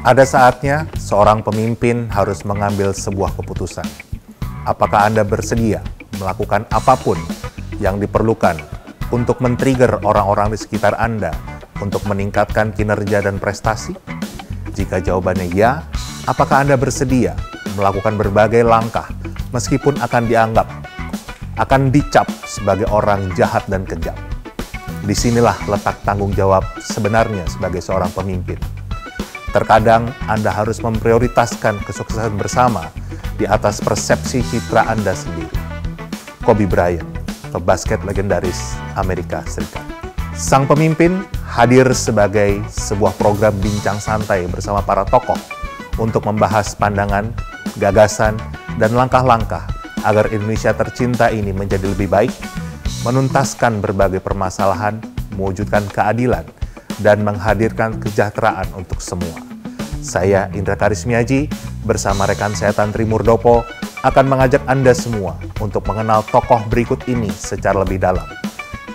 Ada saatnya seorang pemimpin harus mengambil sebuah keputusan. Apakah Anda bersedia melakukan apapun yang diperlukan untuk men-trigger orang-orang di sekitar Anda untuk meningkatkan kinerja dan prestasi? Jika jawabannya ya, apakah Anda bersedia melakukan berbagai langkah meskipun akan dicap sebagai orang jahat dan kejam? Disinilah letak tanggung jawab sebenarnya sebagai seorang pemimpin. Terkadang Anda harus memprioritaskan kesuksesan bersama di atas persepsi citra Anda sendiri. Kobe Bryant, pebasket legendaris Amerika Serikat. Sang pemimpin hadir sebagai sebuah program bincang santai bersama para tokoh untuk membahas pandangan, gagasan, dan langkah-langkah agar Indonesia tercinta ini menjadi lebih baik, menuntaskan berbagai permasalahan, mewujudkan keadilan, dan menghadirkan kesejahteraan untuk semua. Saya Indra Karismiaji bersama rekan saya Tantri Murdopo akan mengajak Anda semua untuk mengenal tokoh berikut ini secara lebih dalam.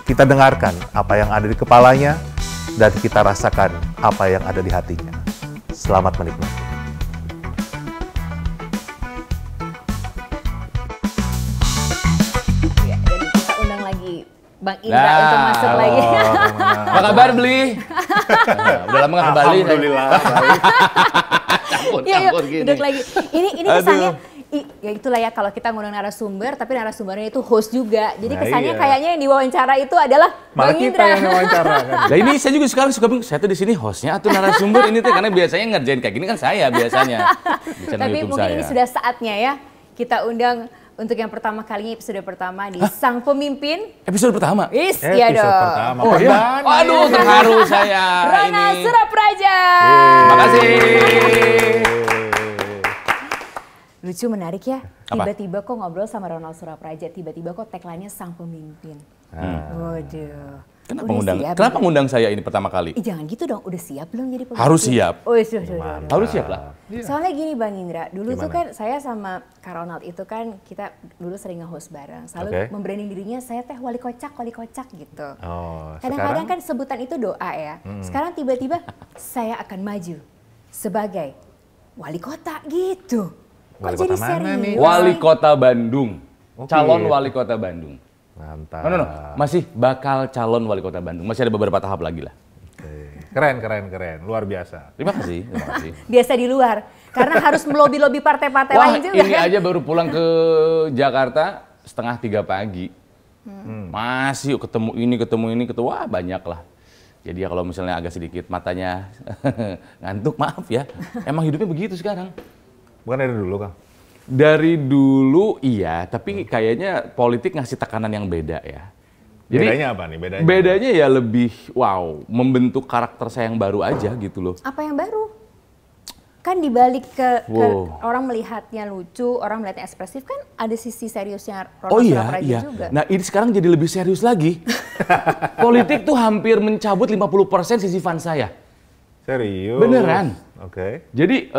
Kita dengarkan apa yang ada di kepalanya dan kita rasakan apa yang ada di hatinya. Selamat menikmati. Ya, dan kita undang lagi Bang Indra untuk masuk lagi. Apa kabar, Beli? Udah lama gak ke Bali. Alhamdulillah. Campur gini. Duduk lagi. Ini kesannya, ya itulah ya kalau kita ngundang narasumber, tapi narasumbernya itu host juga. Jadi kesannya kayaknya yang diwawancara itu adalah Malah Bang kita Indra. yang diwawancara kan. Nah ini saya juga sekarang suka bingung, saya tuh di sini hostnya atau narasumber ini tuh karena biasanya ngerjain kayak gini kan saya biasanya di channel Tapi YouTube mungkin saya. ini sudah saatnya ya kita undang untuk yang pertama kalinya episode pertama di Sang Pemimpin. Episode pertama? Iya dong. Pertama. Oh ya? Aduh terharu saya Rona ini. Surapraja. Makasih. Lucu, menarik ya. Apa? Tiba-tiba kok ngobrol sama Ronald Surapraja, tiba-tiba kok tagline-nya Sang Pemimpin. Waduh. Kenapa ngundang saya ini pertama kali? Jangan gitu dong, udah siap belum jadi pemimpin? Harus siap. Oh, sudah. Harus siap lah. Soalnya gini Bang Indra, dulu tuh Gimana? kan saya sama Kak Ronald itu kan kita dulu sering nge-host bareng. Selalu membranding dirinya saya teh wali kocak gitu. Oh, Kadang-kadang kan sebutan itu doa ya. Sekarang tiba-tiba saya akan maju sebagai wali kota gitu. Wali Kok jadi kota mana serius? nih? Wali Kota Bandung. Oke. Calon Wali Kota Bandung. Mantap. No. Masih bakal calon Wali Kota Bandung. Masih ada beberapa tahap lagi lah. Oke. Keren. Luar biasa. Terima kasih. Biasa di luar. Karena harus melobi-lobi partai-partai Wah, lain juga. ini aja baru pulang ke Jakarta 2:30 pagi. Masih ketemu ini. Wah, banyak lah. Jadi ya kalau misalnya agak sedikit matanya ngantuk, maaf ya. Emang hidupnya begitu sekarang. Bukan dari dulu, Kang? Dari dulu iya, tapi kayaknya politik ngasih tekanan yang beda ya. Jadi, Bedanya apa nih? Bedanya ya lebih, membentuk karakter saya yang baru aja gitu loh. Apa yang baru? Kan dibalik ke orang melihatnya lucu, orang melihatnya ekspresif, kan ada sisi seriusnya Ronald Surapraja juga. Nah ini sekarang jadi lebih serius lagi. Politik tuh hampir mencabut 50% sisi fun saya. Serius? Beneran. Oke. Jadi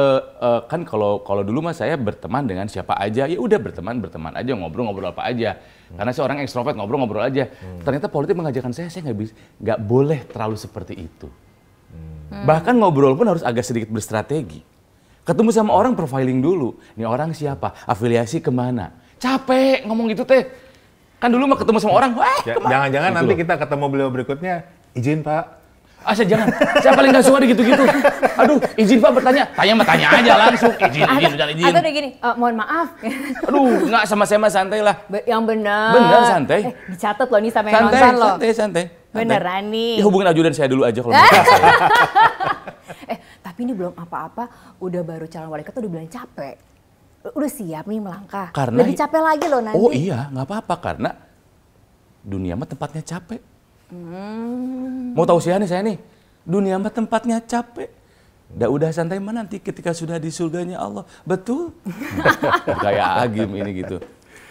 kan kalau dulu mah saya berteman dengan siapa aja, ya udah berteman aja, ngobrol apa aja. Karena saya orang ekstrovert, ngobrol aja. Ternyata politik mengajarkan saya nggak boleh terlalu seperti itu. Bahkan ngobrol pun harus agak sedikit berstrategi. Ketemu sama orang profiling dulu. Nih orang siapa? Afiliasi kemana? Capek ngomong gitu teh. Kan dulu mah ketemu sama orang, Jangan-jangan gitu nanti loh. kita ketemu beliau berikutnya, izin Pak. Saya jangan. Saya paling gak suka gitu-gitu. Aduh, izin Pak bertanya. Tanya aja langsung. Izin. Atau udah gini, mohon maaf. Aduh, nggak sama saya mah santai lah. Yang benar. Bener, santai. Dicatat loh nih sama yang nonton loh. Santai. Beneran nih. Ya hubungin ajudan saya dulu aja kalau menurut saya. Tapi ini belum apa-apa, udah baru calon wali kota udah bilang capek. Udah siap nih melangkah. Karena lebih capek lagi loh nanti. Oh iya, nggak apa-apa karena dunia mah tempatnya capek. Mau tahu sih nih saya nih, dunia mah tempatnya capek. Udah santai mah nanti ketika sudah di surganya Allah. Betul. Kayak Agim ini gitu.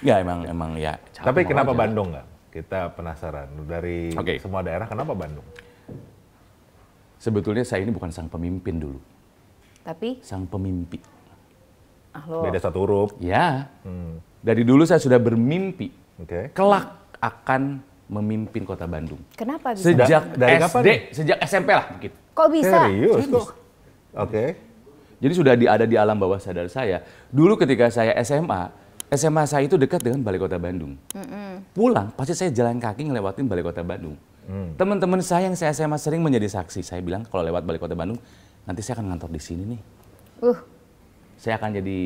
Ya emang ya capek. Tapi kenapa aja. Bandung nggak? Kita penasaran. Dari semua daerah, kenapa Bandung? Sebetulnya saya ini bukan sang pemimpin dulu. Tapi? Sang pemimpi. Beda satu huruf. Ya. Dari dulu saya sudah bermimpi. Oke. Kelak akan memimpin kota Bandung. Kenapa bisa? Sejak Dari kapan SD, nih? sejak SMP lah mungkin. Kok bisa? Serius? Kok? Oke. Jadi sudah ada di alam bawah sadar saya. Dulu ketika saya SMA saya itu dekat dengan Balai Kota Bandung. Pulang, pasti saya jalan kaki ngelewatin Balai Kota Bandung. Teman-teman saya yang saya SMA sering menjadi saksi. Saya bilang kalau lewat Balai Kota Bandung, nanti saya akan ngantor di sini nih. Saya akan jadi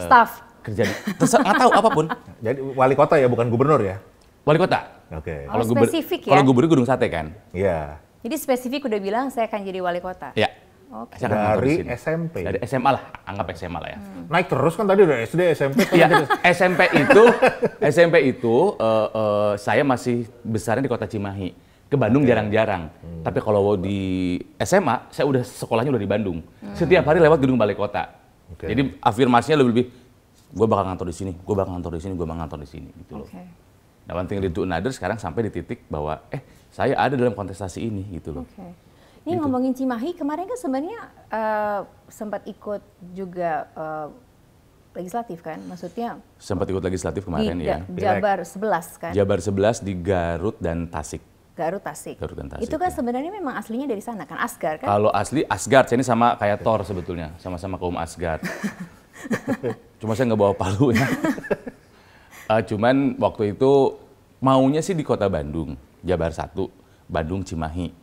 staff. Kerja nggak tahu apapun. Jadi wali kota ya, bukan gubernur ya? Wali kota. Oke. Kalau spesifik ya? Kalau gubernur Gunung Sate kan? Iya. Jadi spesifik udah bilang saya akan jadi wali kota. Iya. Oke. Dari SMP. Dari SMA lah, anggap SMA lah ya. Naik terus kan tadi udah SD, SMP. Iya. SMP itu saya masih besarnya di Kota Cimahi. Ke Bandung jarang-jarang. Tapi kalau di SMA, saya udah sekolahnya udah di Bandung. Setiap hari lewat gedung Balai Kota. Jadi afirmasinya lebih gue bakal ngantor di sini, gue bakal ngantor di sini, gue bakal ngantor di sini gitu loh. Nah, one thing lead to another sekarang sampai di titik bahwa saya ada dalam kontestasi ini gitu loh. Ini ngomongin Cimahi, kemarin kan sebenarnya sempat ikut juga legislatif kan, maksudnya sempat ikut legislatif kemarin di ya. Jabar 11 kan? Jabar 11 di Garut dan Tasik. Garut Tasik. Dan Tasik. Itu kan sebenarnya memang aslinya dari sana kan, Asgar kan? Kalau asli Asgard, saya ini sama kayak Thor sebetulnya, sama-sama kaum Asgard. Cuma saya nggak bawa palu ya. Cuman waktu itu maunya sih di Kota Bandung, Jabar 1, Bandung Cimahi.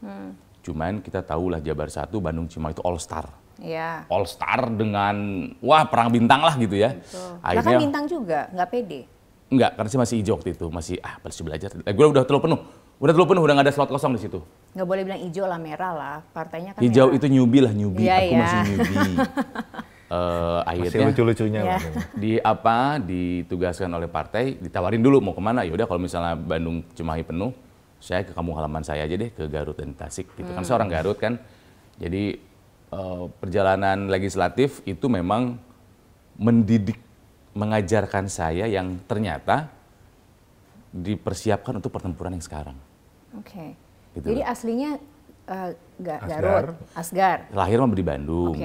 Cuman kita tahulah Jabar 1, Bandung Cimahi itu all star. Iya. All star dengan wah perang bintang lah gitu ya. Akhirnya kan bintang juga, nggak pede. Enggak, karena saya masih hijau waktu itu, masih belajar. Gue udah terlalu penuh. Udah nggak ada slot kosong di situ. Nggak boleh bilang hijau lah, merah lah. Partainya kan hijau merah. itu newbie lah, newbie. Iya, Aku masih newbie. Akhirnya masih lucu-lucunya. Ya. Ditugaskan oleh partai, ditawarin dulu mau kemana. Ya udah kalau misalnya Bandung Cimahi penuh, saya ke kampung halaman saya aja deh, ke Garut dan Tasik gitu. Kan saya orang Garut kan. Jadi perjalanan legislatif itu memang mendidik, mengajarkan saya yang ternyata dipersiapkan untuk pertempuran yang sekarang. Oke. Gitu. Jadi aslinya Garut, Asgar. Lahir mah di Bandung.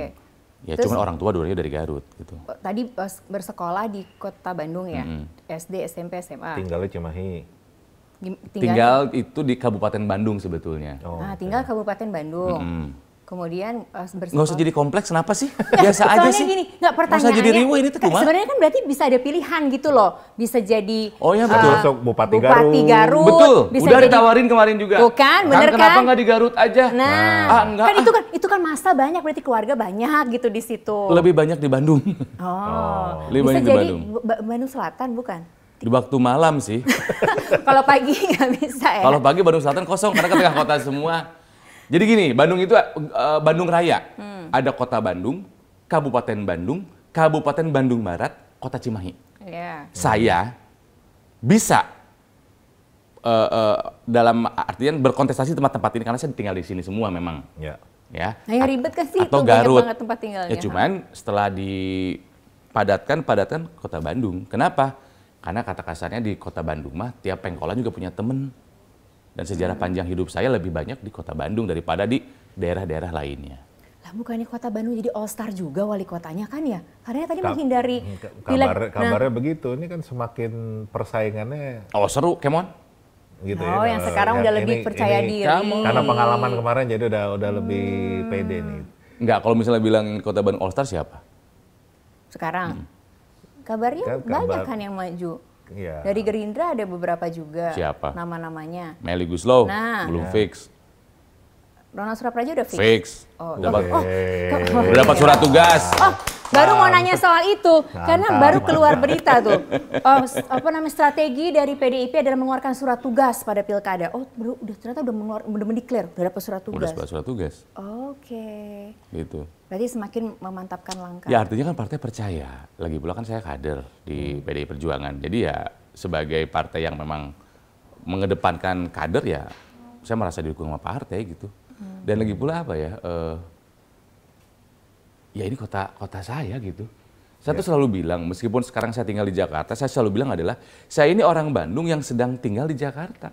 Ya cuma orang tua dua-duanya dari Garut gitu. Tadi bersekolah di Kota Bandung ya, SD, SMP, SMA. Tinggalnya Cimahi. Tinggal itu di Kabupaten Bandung sebetulnya. Nah, tinggal Kabupaten Bandung. Kemudian bersekolah. Nggak usah jadi kompleks, kenapa sih? Biasa aja sih. Gini, nggak pertanyaannya. Nggak usah jadi riuh ini tuh cuma. Sebenarnya kan berarti bisa ada pilihan gitu loh. Bisa jadi betul. Bupati Garut. Betul, bisa udah jadi, ditawarin kemarin juga. Bukan, bener kan? Kenapa nggak di Garut aja? Nah, enggak. Kan itu kan masa banyak, berarti keluarga banyak gitu di situ. Lebih banyak di Bandung. Bisa Lebih banyak di jadi Bandung. Bandung Selatan bukan? Di waktu malam sih. Kalau pagi nggak bisa ya? Kalau pagi Bandung Selatan kosong karena ke tengah kota semua. Jadi gini, Bandung itu Bandung Raya. Ada Kota Bandung, Kabupaten Bandung, Kabupaten Bandung Barat, Kota Cimahi. Saya bisa dalam artian berkontestasi tempat-tempat ini karena saya tinggal di sini semua memang. Ya. Nah, yang ribet kan sih atau itu Garut. banyak banget tempat tinggalnya. Ya cuman setelah dipadatkan Kota Bandung. Kenapa? Karena kata kasarnya di Kota Bandung mah tiap pengkolan juga punya temen. Dan sejarah panjang hidup saya lebih banyak di Kota Bandung daripada di daerah-daerah lainnya. Lah bukannya Kota Bandung jadi all star juga wali kotanya kan ya? Karena tadi menghindari kabarnya begitu. Ini kan semakin persaingannya. Oh seru, Kemon. Gitu yang sekarang udah lebih percaya diri. Karena pengalaman kemarin jadi udah lebih pede nih. Enggak, kalau misalnya bilang Kota Bandung all star siapa? Sekarang. Kabarnya banyak kan yang maju. Iya. Dari Gerindra ada beberapa juga. Siapa? Nama-namanya. Melly Guslow, Nah. belum fix. Ronald Surapraja udah fix. Fix. Udah dapat surat tugas. Baru mau nanya soal itu, karena baru keluar berita tuh. Strategi dari PDIP adalah mengeluarkan surat tugas pada pilkada. Ternyata udah mendeklar, udah dapat surat tugas. Udah dapat surat tugas. Oke. Gitu. Berarti semakin memantapkan langkah. Ya artinya kan partai percaya. Lagi pula kan saya kader di PDI Perjuangan. Jadi ya sebagai partai yang memang mengedepankan kader ya, saya merasa didukung sama partai gitu. Dan lagi pula apa ya? Ya ini kota saya gitu. Saya tuh selalu bilang, meskipun sekarang saya tinggal di Jakarta, saya selalu bilang adalah, saya ini orang Bandung yang sedang tinggal di Jakarta.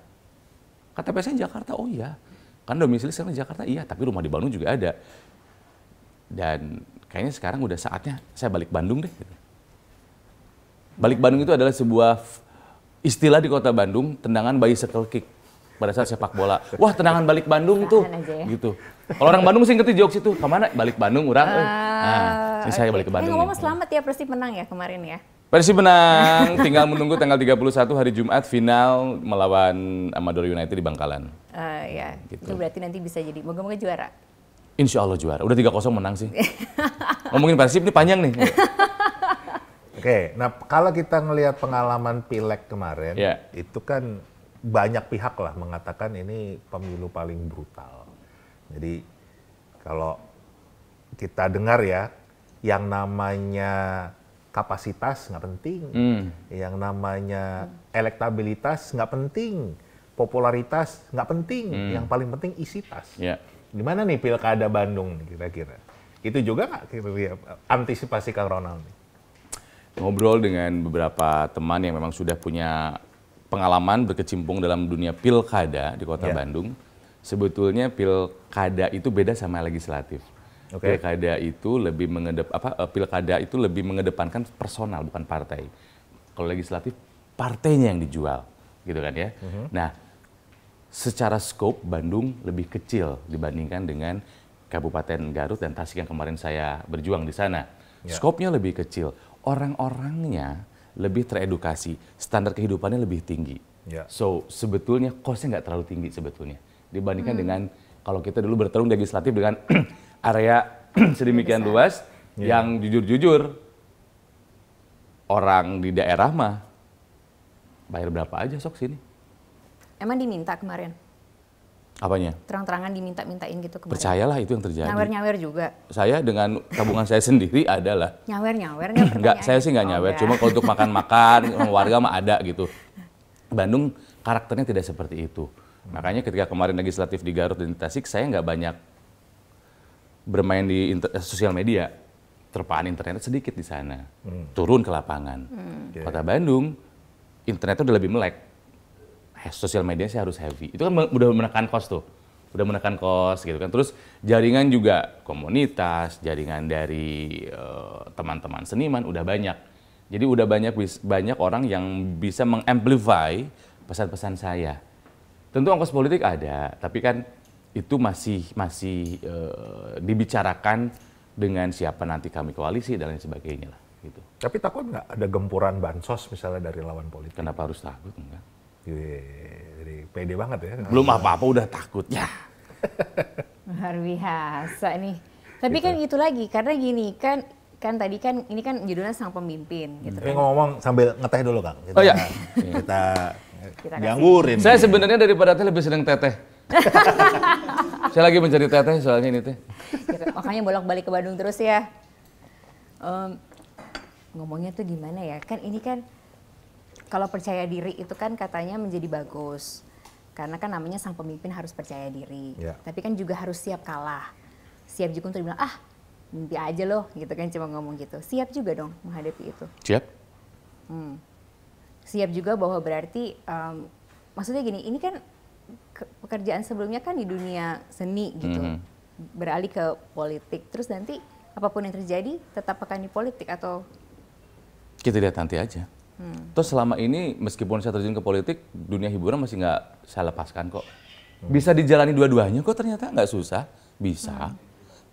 KTP saya Jakarta, oh iya. Kan domisili sekarang di Jakarta, iya. Tapi rumah di Bandung juga ada. Dan kayaknya sekarang udah saatnya saya balik Bandung deh. Gitu. Balik Bandung itu adalah sebuah istilah di kota Bandung, tendangan bicycle kick. Pada saat sepak bola, wah tendangan balik Bandung tuh, gitu. Kalau orang Bandung sih ngerti jokes itu, kemana balik Bandung orang, Nah, ini saya balik ke Bandung. Ngomong selamat ya, Persib menang ya kemarin ya. Persib menang, tinggal menunggu tanggal 31 hari Jumat final melawan Madura United di Bangkalan. Ya, Gitu. itu berarti nanti bisa jadi, moga-moga juara. Insya Allah juara, udah 3-0 menang sih. Ngomongin Persib ini panjang nih. Oke, nah kalau kita ngelihat pengalaman Pileg kemarin, Ya. itu kan banyak pihak lah mengatakan ini pemilu paling brutal. Jadi kalau kita dengar ya, yang namanya kapasitas nggak penting, yang namanya elektabilitas nggak penting, popularitas nggak penting, yang paling penting isi tas. Ya. Gimana nih Pilkada Bandung nih kira-kira? Itu juga nggak kira-kira antisipasi Kang Ronald nih? Ngobrol dengan beberapa teman yang memang sudah punya pengalaman berkecimpung dalam dunia pilkada di kota Bandung. Sebetulnya pilkada itu beda sama legislatif. Pilkada itu lebih pilkada itu lebih mengedepankan personal bukan partai. Kalau legislatif partainya yang dijual, gitu kan ya. Nah, secara scope Bandung lebih kecil dibandingkan dengan Kabupaten Garut dan Tasik yang kemarin saya berjuang di sana. Scope-nya lebih kecil. Orang-orangnya lebih teredukasi, standar kehidupannya lebih tinggi. So, sebetulnya cost-nya nggak terlalu tinggi sebetulnya. Dibandingkan dengan kalau kita dulu bertarung legislatif dengan area sedemikian luas, yang jujur-jujur, orang di daerah mah bayar berapa aja sok sini. Emang diminta kemarin? Apanya? Terang-terangan diminta-mintain gitu kemarin? Percayalah itu yang terjadi. Nyawer-nyawer juga? Saya dengan tabungan saya sendiri adalah. Nyawer-nyawer nggak? Enggak, saya sih nggak nyawer. Cuma kalau untuk makan-makan, warga mah ada gitu. Bandung karakternya tidak seperti itu. Makanya ketika kemarin legislatif di Garut dan di Tasik, saya nggak banyak bermain di sosial media. Terpaan internet sedikit di sana. Turun ke lapangan. Kota Bandung, internetnya udah lebih melek. Sosial media sih harus heavy. Itu kan udah menekan cost tuh. Udah menekan cost gitu kan. Terus jaringan juga komunitas, jaringan dari teman-teman seniman udah banyak. Jadi udah banyak orang yang bisa mengamplify pesan-pesan saya. Tentu ongkos politik ada, tapi kan itu masih dibicarakan dengan siapa nanti kami koalisi dan lain sebagainya lah gitu. Tapi takut nggak ada gempuran bansos misalnya dari lawan politik? Kenapa harus takut? Enggak. Jadi pede banget ya. Belum apa-apa udah takut ya. Luar biasa nih. Tapi kan itu lagi, karena gini kan tadi kan ini kan judulnya Sang Pemimpin gitu Tapi kan. ngomong sambil ngeteh dulu Kang. Oh ya. Kita dianggurin. Saya sebenarnya daripada teh lebih seneng teteh. Saya lagi mencari teteh soalnya ini teh. Gitu. Makanya bolak-balik ke Bandung terus ya. Ngomongnya tuh gimana ya? Kan ini kan kalau percaya diri itu kan katanya menjadi bagus. Karena kan namanya sang pemimpin harus percaya diri. Tapi kan juga harus siap kalah. Siap juga untuk dibilang, mimpi aja loh gitu kan, cuma ngomong gitu. Siap juga dong menghadapi itu. Siap. Siap juga bahwa berarti, maksudnya gini, ini kan pekerjaan sebelumnya kan di dunia seni gitu. Beralih ke politik, terus nanti apapun yang terjadi tetap akan di politik atau? Kita lihat nanti aja. Terus selama ini meskipun saya terjun ke politik, dunia hiburan masih nggak saya lepaskan kok. Bisa dijalani dua-duanya kok, ternyata nggak susah, bisa.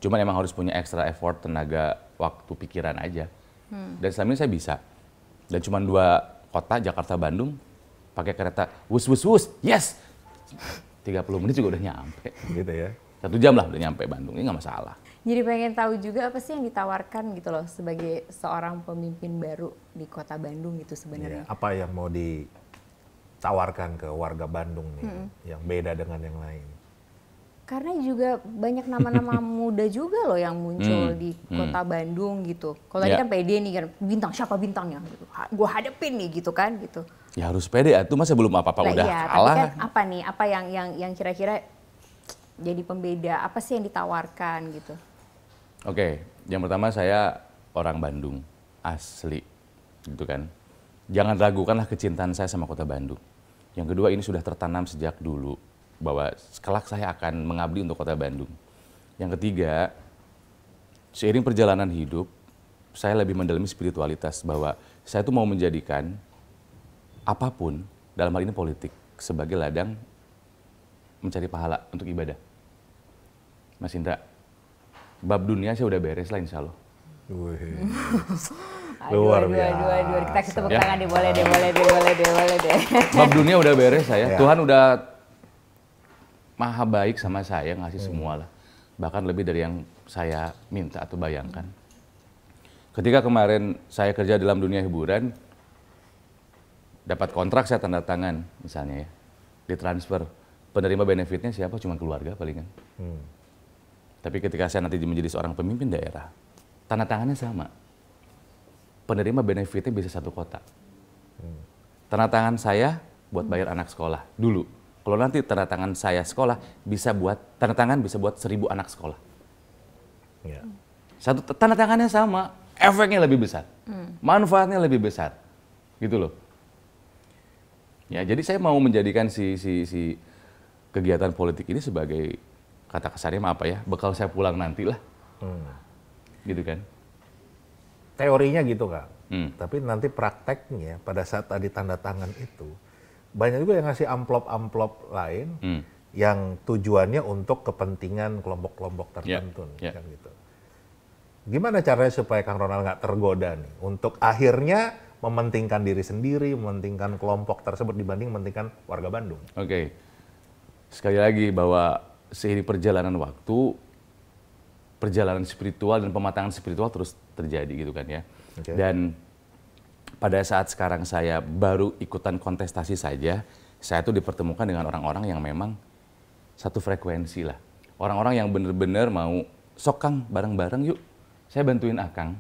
Cuman emang harus punya extra effort, tenaga, waktu, pikiran aja. Dan selama ini saya bisa. Dan cuma 2 kota, Jakarta, Bandung, pakai kereta wus, yes! 30 menit juga udah nyampe. Gitu ya. 1 jam lah udah nyampe Bandung, ini nggak masalah. Jadi pengen tahu juga apa sih yang ditawarkan gitu loh sebagai seorang pemimpin baru di kota Bandung gitu sebenarnya. Apa yang mau ditawarkan ke warga Bandung nih yang beda dengan yang lain? Karena juga banyak nama-nama muda juga loh yang muncul di kota Bandung gitu. Kalau tadi kan pede nih kan, bintang siapa bintangnya gitu. Gue hadepin nih gitu kan gitu. Ya harus pede, itu masa belum apa-apa udah iya, kalah. Tapi kan apa nih, apa yang kira-kira jadi pembeda, apa sih yang ditawarkan gitu? Oke, yang pertama saya orang Bandung, asli, gitu kan. Jangan ragukanlah kecintaan saya sama kota Bandung. Yang kedua, ini sudah tertanam sejak dulu, bahwa kelak saya akan mengabdi untuk kota Bandung. Yang ketiga, seiring perjalanan hidup, saya lebih mendalami spiritualitas, bahwa saya tuh mau menjadikan apapun, dalam hal ini politik, sebagai ladang mencari pahala untuk ibadah. Mas Indra, bab dunia saya udah beres lah insya Allah. Wih. Luar Luar biasa. Kita kasih tepuk Ya. tangan deh, boleh deh. Bab dunia udah beres saya. Ya. Tuhan udah maha baik sama saya, ngasih semua lah. Bahkan lebih dari yang saya minta atau bayangkan. Ketika kemarin saya kerja dalam dunia hiburan, dapat kontrak saya tanda tangan misalnya ya, ditransfer. Penerima benefitnya siapa? Cuma keluarga palingan. Tapi ketika saya nanti menjadi seorang pemimpin daerah, tanda tangannya sama. Penerima benefitnya bisa satu kota. Tanda tangan saya buat bayar anak sekolah dulu. Kalau nanti tanda tangan saya sekolah bisa buat tanda tangan bisa buat 1.000 anak sekolah. Ya. Satu tanda tangannya sama, efeknya lebih besar, manfaatnya lebih besar, gitu loh. Ya, jadi saya mau menjadikan si kegiatan politik ini sebagai kata kasarnya apa ya, bekal saya pulang nanti lah, gitu kan. Teorinya gitu Kak. Tapi nanti prakteknya pada saat tadi tanda tangan itu banyak juga yang ngasih amplop-amplop lain yang tujuannya untuk kepentingan kelompok-kelompok tertentu nih, kan gitu. Gimana caranya supaya Kang Ronald nggak tergoda nih untuk akhirnya mementingkan diri sendiri, mementingkan kelompok tersebut dibanding mementingkan warga Bandung? Oke. Sekali lagi bahwa seiring perjalanan waktu, perjalanan spiritual dan pematangan spiritual terus terjadi gitu kan ya. Oke. Dan pada saat sekarang saya baru ikutan kontestasi saja, saya tuh dipertemukan dengan orang-orang yang memang satu frekuensi lah. Orang-orang yang bener-bener mau, sok Kang bareng-bareng yuk, saya bantuin Akang,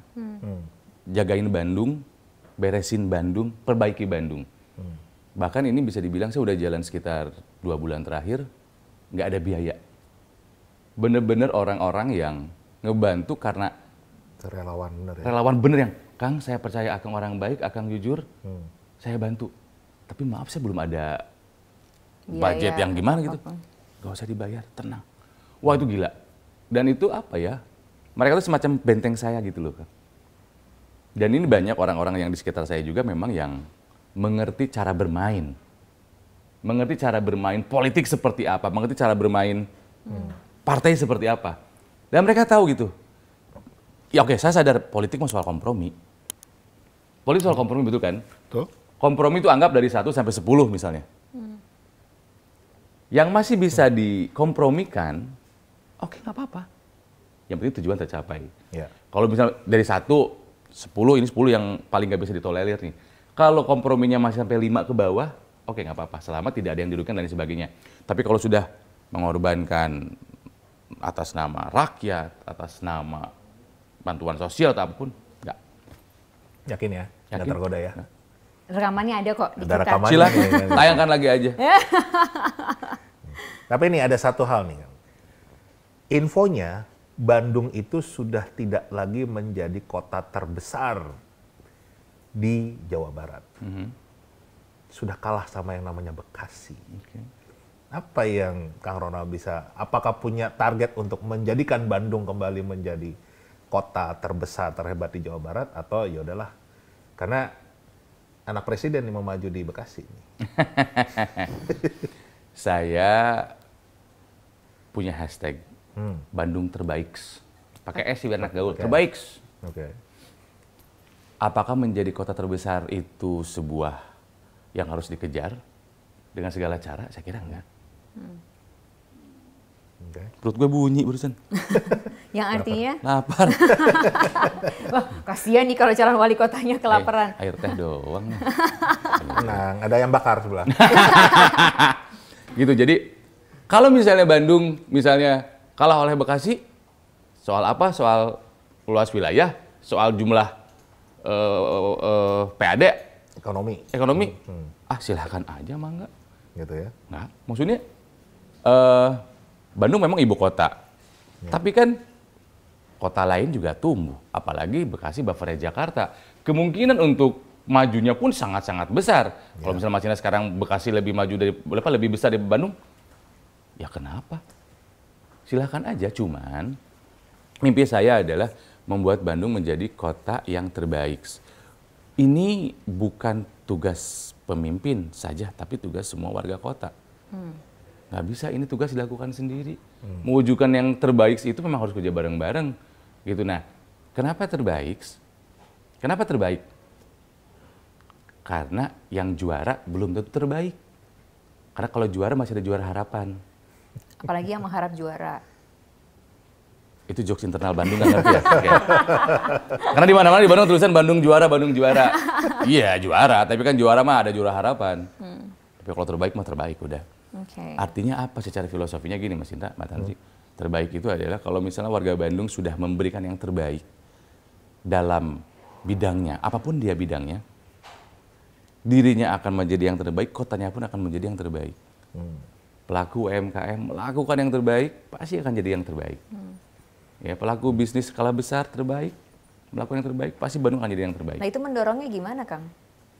jagain Bandung, beresin Bandung, perbaiki Bandung. Bahkan ini bisa dibilang saya udah jalan sekitar 2 bulan terakhir, nggak ada biaya. Bener-bener orang-orang yang ngebantu karena Relawan bener ya. relawan bener yang, Kang saya percaya Akang orang baik, Akang jujur, saya bantu. Tapi maaf saya belum ada budget yang gimana gitu. Gak usah dibayar, tenang. Wah itu gila. Dan itu apa ya, mereka itu semacam benteng saya gitu loh Kang. Dan ini banyak orang-orang yang di sekitar saya juga memang yang mengerti cara bermain. Mengerti cara bermain politik seperti apa, mengerti cara bermain partai seperti apa. Dan mereka tahu gitu. Ya oke, saya sadar politik mah soal kompromi. Politik soal kompromi betul kan? Tuh. Kompromi itu anggap dari 1 sampai 10 misalnya. Yang masih bisa dikompromikan, oke nggak apa-apa. Yang penting tujuan tercapai. Ya. Kalau misalnya dari 1, 10, ini 10 yang paling nggak bisa ditolerir nih. Kalau komprominya masih sampai 5 ke bawah, oke nggak apa-apa. Selama tidak ada yang dirugikan dan sebagainya. Tapi kalau sudah mengorbankan atas nama rakyat, atas nama bantuan sosial atau apapun, nggak. Yakin ya? Nggak Yakin. tergoda ya? Rekamannya ada kok di Ada kita. rekamannya. Silakan, nih. tayangkan lagi aja. Tapi ini ada satu hal nih Kang. Infonya Bandung itu sudah tidak lagi menjadi kota terbesar di Jawa Barat. Sudah kalah sama yang namanya Bekasi. Apa yang Kang Ronald bisa, apakah punya target untuk menjadikan Bandung kembali menjadi kota terbesar terhebat di Jawa Barat, atau ya udahlah karena anak presiden yang mau maju di Bekasi nih? Saya punya hashtag Bandung Terbaik. Pakai S sih biar anak gaul. Oke. Terbaik. Oke. Apakah menjadi kota terbesar itu sebuah yang harus dikejar dengan segala cara? Saya kira enggak. Oke. Perut gue bunyi barusan. Yang artinya, Lapar. wah kasihan nih kalau calon wali kotanya kelaparan. Air teh doang. Tenang, ada yang bakar sebelah. Gitu. Jadi kalau misalnya Bandung misalnya kalah oleh Bekasi, soal apa? Soal luas wilayah, soal jumlah PAD, Ekonomi, silahkan aja mangga. gitu ya. Nah, maksudnya Bandung memang ibu kota, tapi kan kota lain juga tumbuh, apalagi Bekasi buffernya Jakarta. Kemungkinan untuk majunya pun sangat-sangat besar. Kalau misalnya Mas Ina sekarang Bekasi lebih maju dari lebih besar dari Bandung, ya kenapa? Silahkan aja. Cuman mimpi saya adalah membuat Bandung menjadi kota yang terbaik. Ini bukan tugas pemimpin saja, tapi tugas semua warga kota. Nggak bisa, ini tugas dilakukan sendiri. Mewujudkan yang terbaik itu memang harus kerja bareng-bareng. Gitu. Nah, kenapa terbaik? Kenapa terbaik? Karena yang juara belum tentu terbaik. Karena kalau juara masih ada juara harapan. Apalagi yang mengharap juara. Itu jokes internal Bandung, nggak ngerti ya? Okay. Karena di mana-mana di Bandung tulisan Bandung juara, Bandung juara. Iya juara, tapi kan juara mah ada juara harapan. Tapi kalau terbaik mah terbaik udah. Okay. Artinya apa secara filosofinya gini Mas Indra, Mbak Tansi? Terbaik itu adalah kalau misalnya warga Bandung sudah memberikan yang terbaik dalam bidangnya, apapun dia bidangnya, dirinya akan menjadi yang terbaik, kotanya pun akan menjadi yang terbaik. Pelaku UMKM melakukan yang terbaik, pasti akan jadi yang terbaik. Ya, pelaku bisnis skala besar terbaik, melakukan yang terbaik, pasti Bandung akan jadi yang terbaik. Nah itu mendorongnya gimana Kang?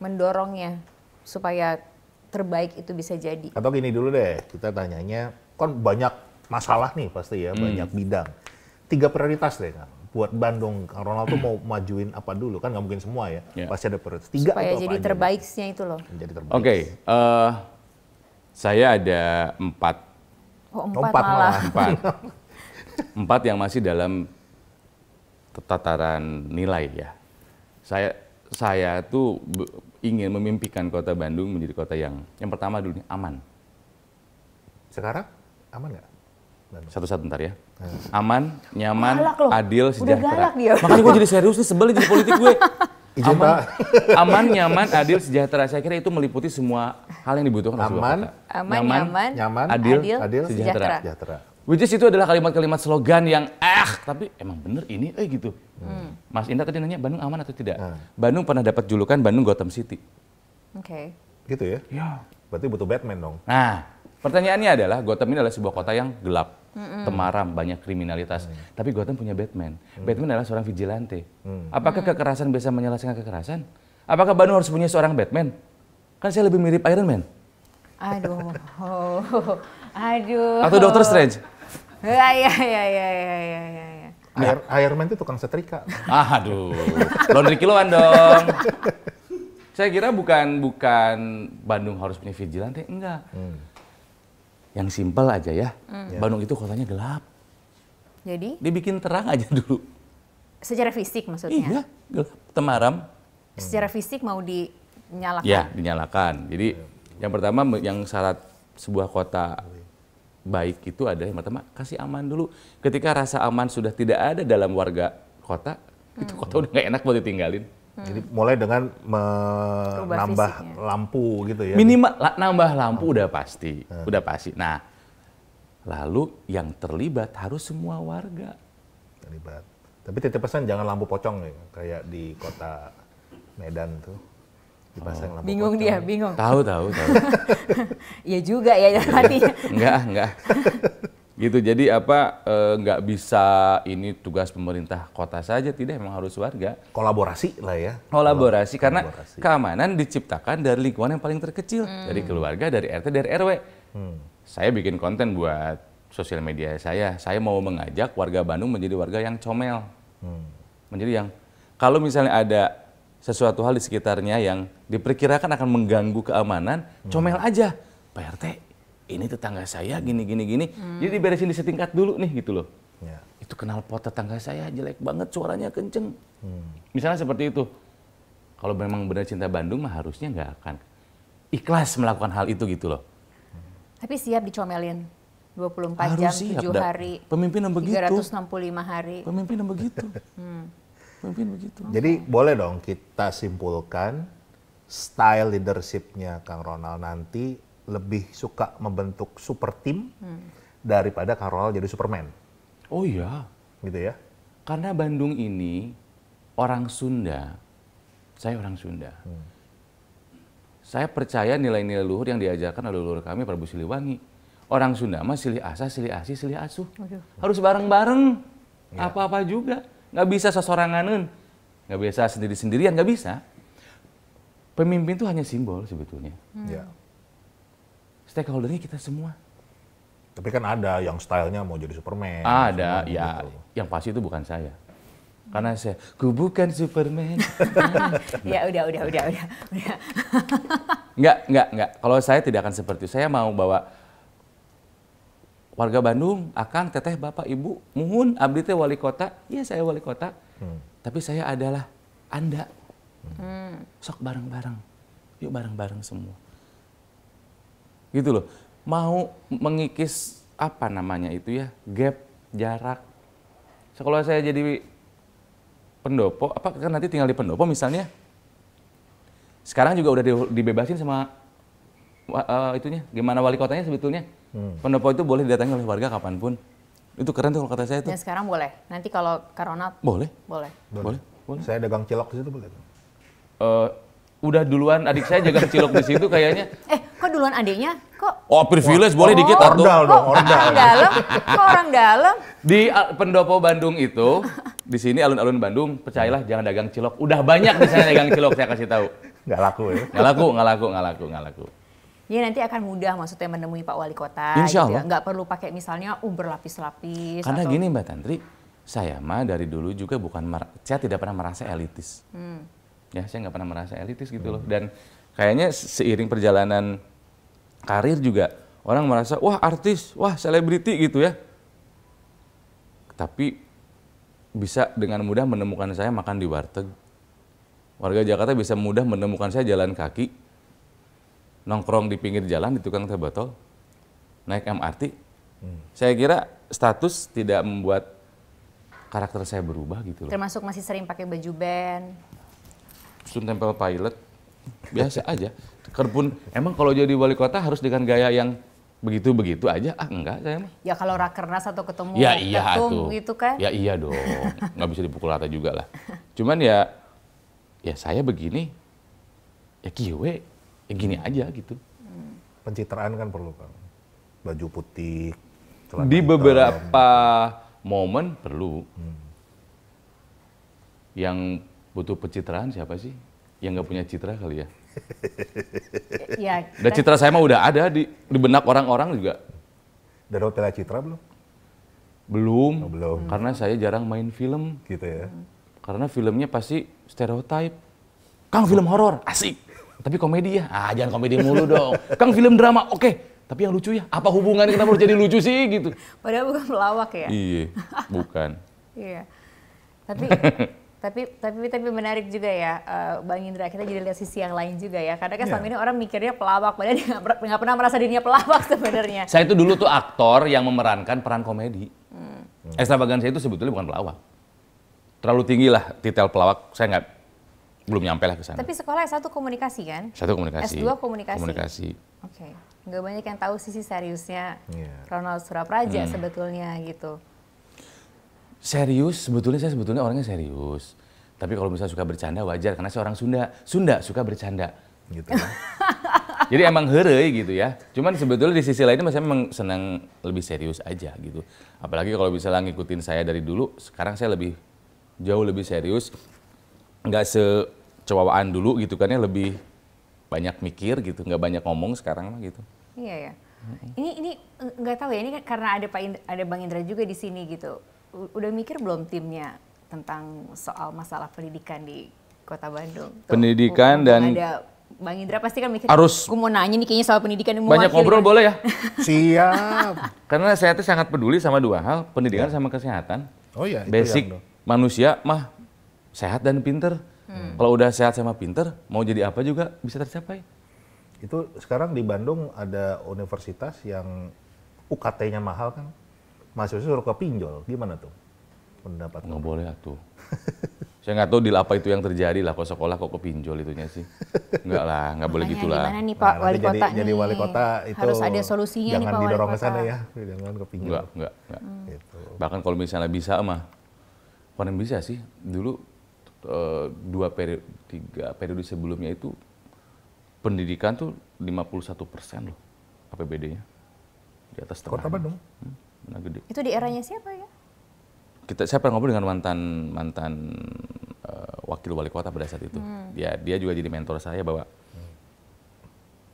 Mendorongnya supaya terbaik itu bisa jadi. Atau gini dulu deh, kita tanyanya, kan banyak masalah nih pasti ya, banyak bidang. 3 prioritas deh Kang. Buat Bandung, Kang Ronald tuh mau majuin apa dulu? Kan nggak mungkin semua ya, pasti ada prioritas. 3 supaya atau jadi apa terbaiknya itu loh. Menjadi terbaik. Oke, saya ada 4. Oh, 4 4 malah. 4 yang masih dalam tataran nilai ya. Saya tuh ingin memimpikan kota Bandung menjadi kota yang pertama dulu nih, aman. Sekarang aman nggak? Satu-satu ntar ya. Aman, nyaman, Galak loh. adil, Udah sejahtera. galak dia. Makanya gue jadi serius nih, sebel jadi politik gue. Izin, Pak. Aman, nyaman, adil, sejahtera. Saya kira itu meliputi semua hal yang dibutuhkan oleh sebuah Aman, kota. Aman, nyaman, adil, sejahtera. sejahtera. Which is itu adalah kalimat-kalimat slogan yang tapi emang bener ini gitu. Mas Indra tadi nanya Bandung aman atau tidak? Bandung pernah dapat julukan Bandung Gotham City. Oke. Gitu ya? Ya. Berarti butuh Batman dong. Nah, pertanyaannya adalah Gotham ini adalah sebuah kota yang gelap, temaram, banyak kriminalitas. Tapi Gotham punya Batman. Batman adalah seorang vigilante. Apakah kekerasan bisa menyelesaikan kekerasan? Apakah Bandung harus punya seorang Batman? Kan saya lebih mirip Iron Man. Aduh. Aduh. Atau Doctor Strange. Ya. Iron Man itu tukang setrika. Aduh, laundry kiloan dong. Saya kira bukan Bandung harus punya vigilante, enggak. Yang simpel aja ya, Bandung itu kotanya gelap. Jadi? Dibikin terang aja dulu. Secara fisik maksudnya? Iya, gelap, temaram. Secara fisik mau dinyalakan? Ya, dinyalakan. Jadi yang pertama yang syarat sebuah kota baik itu ada yang pertama kasih aman dulu. Ketika rasa aman sudah tidak ada dalam warga kota, itu kota udah nggak enak buat ditinggalin. Jadi mulai dengan menambah lampu gitu ya. Minimal nambah lampu udah pasti, udah pasti. Nah, lalu yang terlibat harus semua warga. Terlibat. Tapi titip pesan jangan lampu pocong ya, kayak di kota Medan tuh. Dipasang lampu Bingung pocong. dia, bingung. Tahu. Iya juga ya artinya. Enggak. Gitu, jadi nggak bisa ini tugas pemerintah kota saja, tidak, emang harus warga. Kolaborasi lah ya. Kolaborasi, karena keamanan diciptakan dari lingkungan yang paling terkecil. Dari keluarga, dari RT, dari RW. Saya bikin konten buat sosial media saya mau mengajak warga Bandung menjadi warga yang comel. Menjadi yang, kalau misalnya ada sesuatu hal di sekitarnya yang diperkirakan akan mengganggu keamanan, comel aja. Pak RT, ini tetangga saya gini. Jadi diberesin di setingkat dulu nih gitu loh. Ya. Itu knalpot tetangga saya jelek banget, suaranya kenceng. Misalnya seperti itu. Kalau memang benar cinta Bandung mah harusnya nggak akan ikhlas melakukan hal itu gitu loh. Tapi siap dicomelin 24 Harus jam, siap, 7 hari, pemimpin yang begitu. 365 hari. Pemimpin yang begitu. Pemimpin begitu. Jadi boleh dong kita simpulkan style leadership-nya Kang Ronald nanti lebih suka membentuk super team daripada Kang Ronald jadi Superman. Oh iya. Gitu ya. Karena Bandung ini orang Sunda. Saya orang Sunda. Saya percaya nilai-nilai luhur yang diajarkan oleh leluhur kami Prabu Siliwangi. Orang Sunda mah silih asa, silih asi, silih asuh. Harus bareng-bareng. Apa-apa juga. Nggak bisa sesoranganeun. Nggak bisa sendiri-sendirian, nggak bisa. Pemimpin itu hanya simbol sebetulnya. Ya. Stakeholdernya kita semua. Tapi kan ada yang stylenya mau jadi Superman. Ada, Superman ya. gitu. Yang pasti itu bukan saya. Karena ku bukan Superman. Ya udah. Enggak. Kalau saya tidak akan seperti itu. Saya mau bawa warga Bandung, Akang, Teteh, Bapak, Ibu, muhun, abdi teh wali kota. Iya saya wali kota. Tapi saya adalah Anda. Sok bareng-bareng. Yuk bareng-bareng semua. Gitu loh. Mau mengikis apa namanya itu ya? Gap, jarak. Kalau saya jadi pendopo, apa kan nanti tinggal di pendopo misalnya. Sekarang juga udah dibebasin sama itunya. Gimana wali kotanya sebetulnya? Pendopo itu boleh didatangi oleh warga kapanpun. Itu keren tuh kalau kata saya tuh. Dan sekarang boleh. Nanti kalau Corona Boleh. boleh. Boleh. Saya dagang cilok di situ boleh. Udah duluan adik saya jaga cilok di situ kayaknya. Kok duluan adiknya? Kok Oh, privilege boleh dikit atuh. Ordal dong, orang dalam? Kok orang dalam? Di pendopo Bandung itu, di sini alun-alun Bandung, percayalah jangan dagang cilok. Udah banyak di sana dagang cilok, saya kasih tahu. Nggak laku ya? Nggak laku. Ya nanti akan mudah maksudnya menemui Pak Wali Kota. Insya gitu ya. Allah. Nggak perlu pakai misalnya berlapis-lapis. Karena atau... gini Mbak Tantri, saya mah dari dulu juga saya tidak pernah merasa elitis. Ya, saya nggak pernah merasa elitis gitu loh. Dan kayaknya seiring perjalanan karir juga, orang merasa, wah artis, wah selebriti gitu ya. Tapi bisa dengan mudah menemukan saya makan di warteg. Warga Jakarta bisa mudah menemukan saya jalan kaki, nongkrong di pinggir jalan di tukang teh botol, naik MRT. Saya kira status tidak membuat karakter saya berubah gitu loh. Termasuk masih sering pakai baju band. Sun tempel pilot, biasa aja. Kerpun, emang kalau jadi wali kota harus dengan gaya yang begitu-begitu aja? Ah enggak, saya mah. Ya kalau rakernas atau ketemu Ya iya ketum tuh. gitu kan. Ya iya dong, nggak bisa dipukul rata juga lah. Cuman ya saya begini, ya kiwe, ya gini aja gitu. Pencitraan kan perlu kan. Baju putih, celana Di hitam. beberapa momen perlu. Yang butuh pencitraan siapa sih? Yang nggak punya citra kali ya. Ya, Dan citra saya mah udah ada di benak orang-orang juga. Dari Hotel Citra belum? Belum. Oh, belum. Karena saya jarang main film. Gitu ya. Karena filmnya pasti stereotype. Kang film horor, asik. Tapi komedi ya? Ah jangan komedi mulu dong. Kang film drama, oke. Tapi yang lucu ya? Apa hubungannya kenapa harus jadi lucu sih gitu? padahal bukan pelawak ya. Iya, bukan. Iya. Tapi menarik juga ya, Bang Indra, kita jadi lihat sisi yang lain juga ya. Karena kan selama ini orang mikirnya pelawak, padahal dia nggak pernah merasa dirinya pelawak sebenarnya. Saya itu dulu tuh aktor yang memerankan peran komedi. Extravaganza itu sebetulnya bukan pelawak. Terlalu tinggi lah titel pelawak, saya belum nyampe lah ke sana. Tapi sekolah S1 komunikasi kan? Satu komunikasi. S2 komunikasi. Komunikasi. Oke. Nggak banyak yang tahu sisi seriusnya Ronald Iya. Surapraja sebetulnya gitu. Serius, saya sebetulnya orangnya serius. Tapi kalau misalnya suka bercanda wajar, karena saya orang Sunda. Sunda suka bercanda. Gitu ya. Jadi emang heureuy gitu ya. Cuman sebetulnya di sisi lainnya saya memang senang lebih serius aja gitu. Apalagi kalau misalnya ngikutin saya dari dulu, sekarang saya jauh lebih serius. Nggak secowaan dulu gitu kan ya, lebih banyak mikir gitu, nggak banyak ngomong sekarang mah gitu. Iya ya. Ini nggak tahu ya, ini kan karena ada Bang Indra juga di sini gitu. Udah mikir belum timnya tentang soal masalah pendidikan di Kota Bandung? Pendidikan dan ada Bang Indra pasti kan mikir, harus aku mau nanya nih kayaknya soal pendidikan yang banyak ngobrol boleh ya? Siap. Karena saya tuh sangat peduli sama dua hal, pendidikan sama kesehatan. Oh iya, itu Basic yang manusia mah sehat dan pinter. Kalau udah sehat sama pinter, mau jadi apa juga bisa tercapai. Itu sekarang di Bandung ada universitas yang UKT-nya mahal kan. Mahasiswa suruh ke pinjol. Gimana tuh pendapat? Nggak boleh atuh. Saya nggak tahu deal apa itu yang terjadi lah, kok sekolah kok kepinjol itunya sih. Enggak lah, nggak boleh gitu lah. Gimana nih Pak Nah, Wali nanti Kota jadi wali kota itu harus ada solusinya nih jangan Pak Wali didorong ke Kota. sana ya, jangan ke pinjol. Enggak. Gitu. Bahkan kalau misalnya bisa mah, paling bisa sih. Dulu 3 periode sebelumnya itu pendidikan tuh 51% loh APBD-nya. Di atas setengah. Kota Bandung. Benar gede. Itu di eranya siapa ya? Saya pernah ngobrol dengan mantan wakil wali kota pada saat itu. Dia juga jadi mentor saya bahwa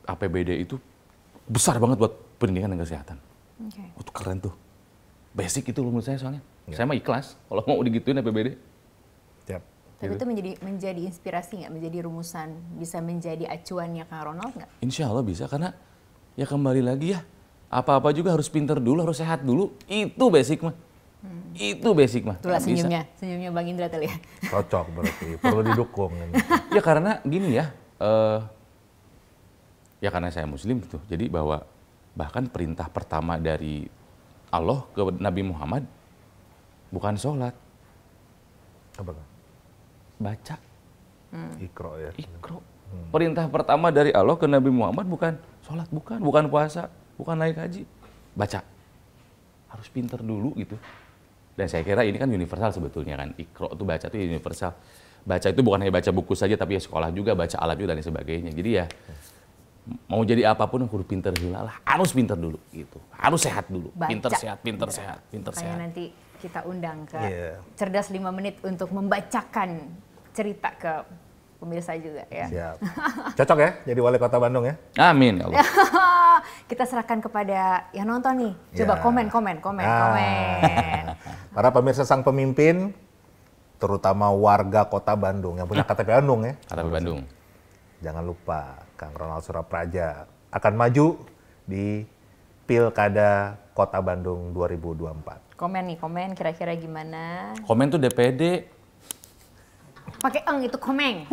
APBD itu besar banget buat pendidikan dan kesehatan. Okay. Itu keren tuh. Basic itu loh menurut saya soalnya. Saya mah ikhlas kalau mau digituin APBD. Siap. Tapi itu menjadi inspirasi nggak? Menjadi rumusan? Bisa menjadi acuannya Kang Ronald nggak? Insya Allah bisa, karena ya kembali lagi ya, Apa-apa juga harus pinter dulu, harus sehat dulu. Itu basic mah. Itu basic mah. Itulah Nggak bisa. senyumnya Bang Indra tadi ya. Cocok berarti, perlu didukung. Ya karena gini ya, ya karena saya muslim gitu. Jadi bahwa bahkan perintah pertama dari Allah ke Nabi Muhammad bukan sholat, Apa kan? baca. Iqra ya. Iqra. Perintah pertama dari Allah ke Nabi Muhammad bukan sholat, bukan puasa, bukan naik haji, baca. Harus pinter dulu gitu. Dan saya kira ini kan universal sebetulnya kan. Iqra itu baca itu universal. Baca itu bukan hanya baca buku saja, tapi ya sekolah juga, baca alat juga dan sebagainya. Jadi ya mau jadi apapun aku pinter dulu lah. Harus pinter dulu gitu. Harus sehat dulu. Baca. Pinter sehat, pinter sehat, pinter Makanya sehat. nanti kita undang ke Iya. Cerdas 5 Menit untuk membacakan cerita ke pemirsa juga ya. Siap. Cocok ya jadi wali kota Bandung ya? Amin ya Allah. Kita serahkan kepada yang nonton nih. Coba Ya. komen. Para pemirsa Sang Pemimpin, terutama warga kota Bandung yang punya KTP Bandung ya. KTP Bandung. Jangan lupa Kang Ronald Surapraja akan maju di Pilkada Kota Bandung 2024. Komen kira-kira gimana? Komen tuh DPD. Pakai itu komeng.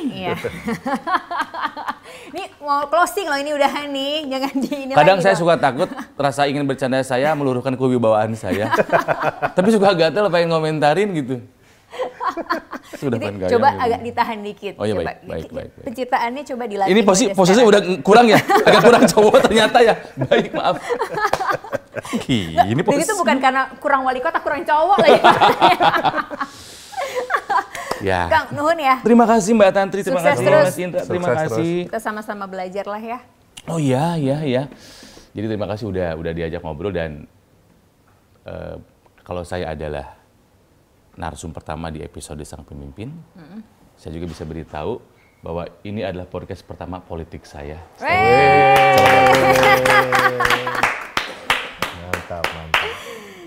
Iya. Ini mau closing loh ini udahan nih. Jangan di ini Kadang lagi saya dong. suka takut, rasa ingin bercanda saya meluruhkan kewibawaan saya. Tapi suka gatel pengen ngomentarin gitu. Sudah Jadi pengen gayang coba gitu. agak ditahan dikit. Oh iya, Coba. baik. Penciptaannya coba dilatih. Ini mulai dari posisinya sekarang. udah kurang ya? Agak kurang cowok ternyata ya. Baik, maaf. Gini Dan posisi. itu bukan karena kurang wali kota, kurang cowok lagi. Ya. Kang, nuhun ya. Terima kasih Mbak Tantri, terima Sukses kasih terus. Mas Indra, terima Sukses kasih. Kita sama-sama belajar lah ya. Oh iya. Jadi terima kasih udah diajak ngobrol dan kalau saya adalah narsum pertama di episode Sang Pemimpin, saya juga bisa beritahu bahwa ini adalah podcast pertama politik saya. Mantap.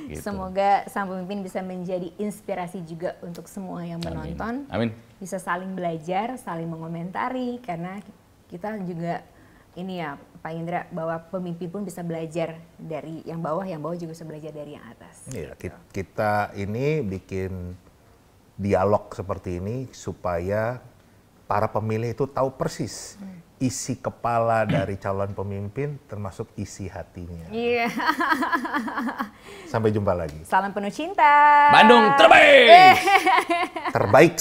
Gitu. Semoga Sang Pemimpin bisa menjadi inspirasi juga untuk semua yang menonton. Amin. Bisa saling belajar, saling mengomentari, karena kita juga ini ya Pak Indra, bahwa pemimpin pun bisa belajar dari yang bawah juga bisa belajar dari yang atas. Iya, kita ini bikin dialog seperti ini supaya para pemilih itu tahu persis isi kepala dari calon pemimpin termasuk isi hatinya. Iya. Sampai jumpa lagi. Salam penuh cinta. Bandung terbaik. Terbaik.